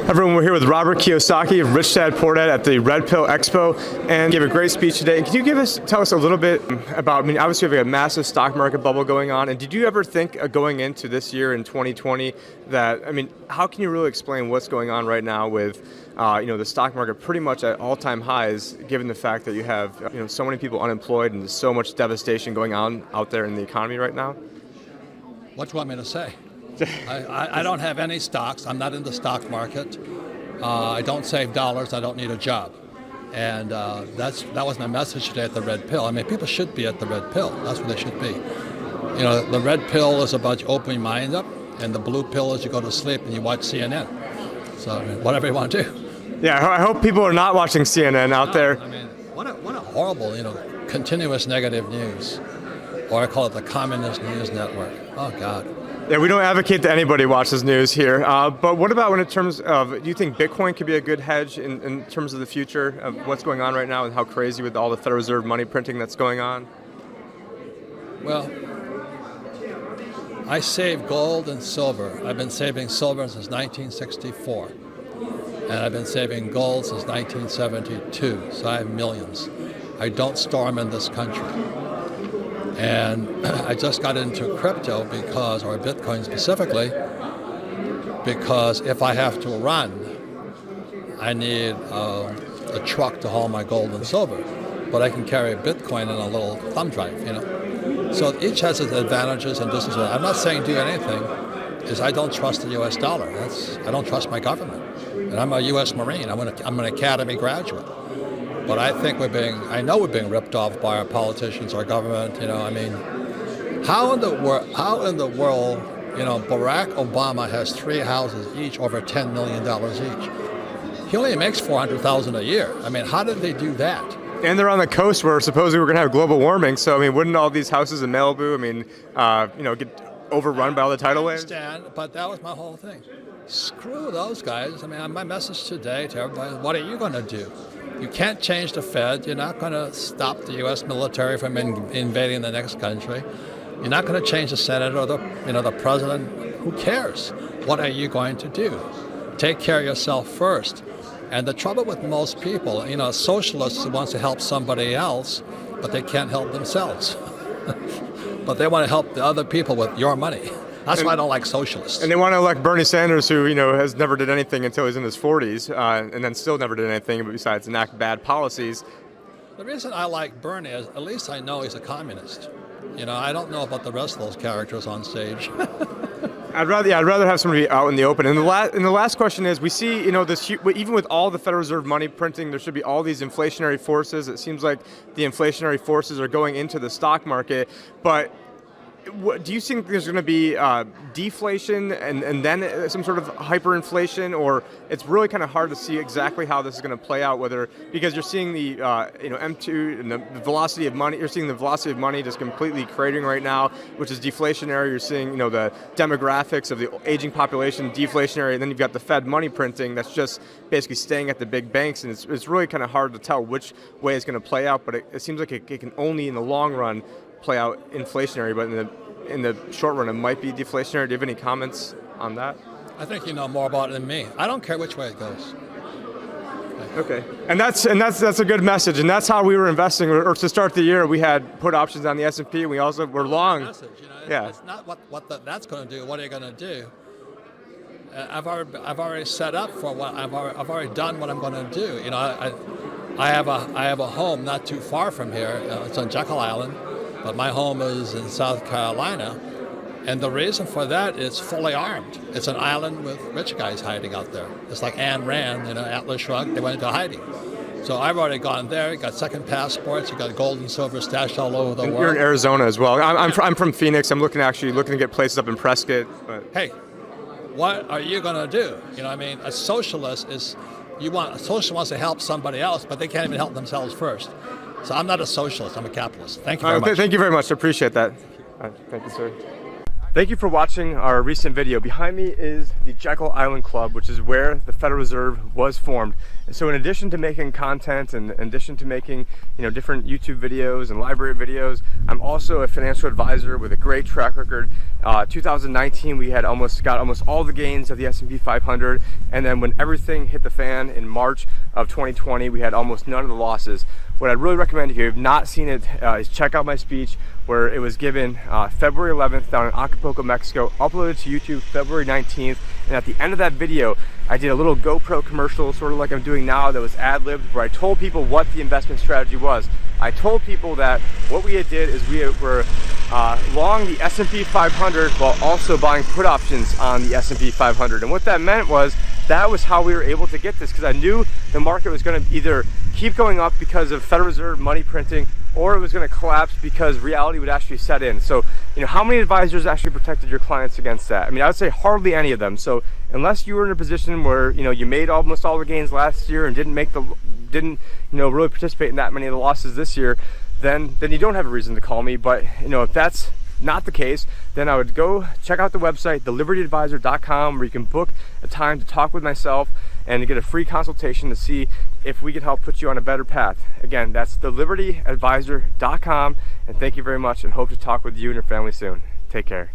Everyone, we're here with Robert Kiyosaki of Rich Dad Poor Dad at the Red Pill Expo, and gave a great speech today. Can you tell us a little bit about, obviously we have a massive stock market bubble going on, and did you ever think going into this year in 2020 that, how can you really explain what's going on right now with, the stock market pretty much at all-time highs, given the fact that you have, so many people unemployed and there's so much devastation going on out there in the economy right now? What do you want me to say? I don't have any stocks. I'm not in the stock market. I don't save dollars. I don't need a job. And that was my message today at the Red Pill. People should be at the Red Pill. That's what they should be. The Red Pill is about you opening your mind up, and the Blue Pill is you go to sleep and you watch CNN. So whatever you want to do. Yeah, I hope people are not watching CNN out there. What a horrible, continuous negative news. Or I call it the communist news network. Oh, God. Yeah, we don't advocate that anybody watches news here. But what about in terms of, do you think Bitcoin could be a good hedge in terms of the future of what's going on right now and how crazy with all the Federal Reserve money printing that's going on? Well, I save gold and silver. I've been saving silver since 1964. And I've been saving gold since 1972. So I have millions. I don't store them in this country. And I just got into crypto or Bitcoin specifically, because if I have to run, I need a truck to haul my gold and silver. But I can carry Bitcoin in a little thumb drive, So each has its advantages and disadvantages. I'm not saying do anything, because I don't trust the U.S. dollar. I don't trust my government. And I'm a U.S. Marine. I'm an academy graduate. But I think I know we're being ripped off by our politicians, our government. How in the world, Barack Obama has 3 houses each over $10 million each. He only makes $400,000 a year. How did they do that? And they're on the coast where supposedly we're going to have global warming. So wouldn't all these houses in Malibu, get overrun by all the tidal waves? I understand, but that was my whole thing. Screw those guys. My message today to everybody: what are you going to do? You can't change the Fed. You're not going to stop the U.S. military from invading the next country. You're not going to change the Senate or the president. Who cares? What are you going to do? Take care of yourself first. And the trouble with most people, a socialist wants to help somebody else, but they can't help themselves. But they want to help the other people with your money. That's why I don't like socialists. And they want to elect Bernie Sanders, who has never did anything until he's in his 40s, and then still never did anything besides enact bad policies. The reason I like Bernie is at least I know he's a communist. I don't know about the rest of those characters on stage. I'd rather have somebody out in the open. And the last question is, we see this, even with all the Federal Reserve money printing, there should be all these inflationary forces. It seems like the inflationary forces are going into the stock market, but do you think there's going to be deflation and then some sort of hyperinflation, or it's really kind of hard to see exactly how this is going to play out? Because you're seeing the M2 and the velocity of money. You're seeing the velocity of money just completely cratering right now, which is deflationary. You're seeing the demographics of the aging population deflationary, and then you've got the Fed money printing that's just basically staying at the big banks, and it's really kind of hard to tell which way it's going to play out. But it seems like it can only in the long run play out inflationary, but in the short run it might be deflationary. Do you have any comments on that? I think you know more about it than me. I don't care which way it goes. Okay, and that's a good message, and that's how we were investing. Or to start the year, we had put options on the S&P, and we also were long. Message, it's not what that's going to do. What are you going to do? I've already set up for what I've already done what I'm going to do. I have a home not too far from here. It's on Jekyll Island. But my home is in South Carolina, and the reason for that is fully armed. It's an island with rich guys hiding out there. It's like Ayn Rand, Atlas Shrugged, they went into hiding. So I've already gone there, got second passports, you got gold and silver stashed all over the world. You're in Arizona as well. I'm from Phoenix. I'm looking to get places up in Prescott. But. Hey, what are you going to do? A socialist wants to help somebody else, but they can't even help themselves first. So I'm not a socialist, I'm a capitalist. Thank you very much. Thank you very much, I appreciate that. Thank you, sir. Thank you for watching our recent video. Behind me is the Jekyll Island Club, which is where the Federal Reserve was formed. And so in addition to making content and in addition to making different YouTube videos and library videos, I'm also a financial advisor with a great track record 2019 we had got almost all the gains of the S&P 500, and then when everything hit the fan in March of 2020, we had almost none of the losses. What I'd really recommend, if you have not seen it, is check out my speech where it was given February 11th down in Acapulco, Mexico, uploaded to YouTube February 19th, and at the end of that video I did a little GoPro commercial, sort of like I'm doing now, that was ad-libbed, where I told people what the investment strategy was. I told people that what we had did is we were long the S&P 500 while also buying put options on the S&P 500. And what that meant was that was how we were able to get this, because I knew the market was going to either keep going up because of Federal Reserve money printing, or it was going to collapse because reality would actually set in. So, how many advisors actually protected your clients against that? I mean, I would say hardly any of them. So unless you were in a position where, you made almost all the gains last year and didn't really participate in that many of the losses this year, then you don't have a reason to call me. But, if that's not the case, then I would go check out the website, LibertyAdvisor.com, where you can book a time to talk with myself and to get a free consultation to see if we can help put you on a better path. Again, that's LibertyAdvisor.com, and thank you very much, and hope to talk with you and your family soon. Take care.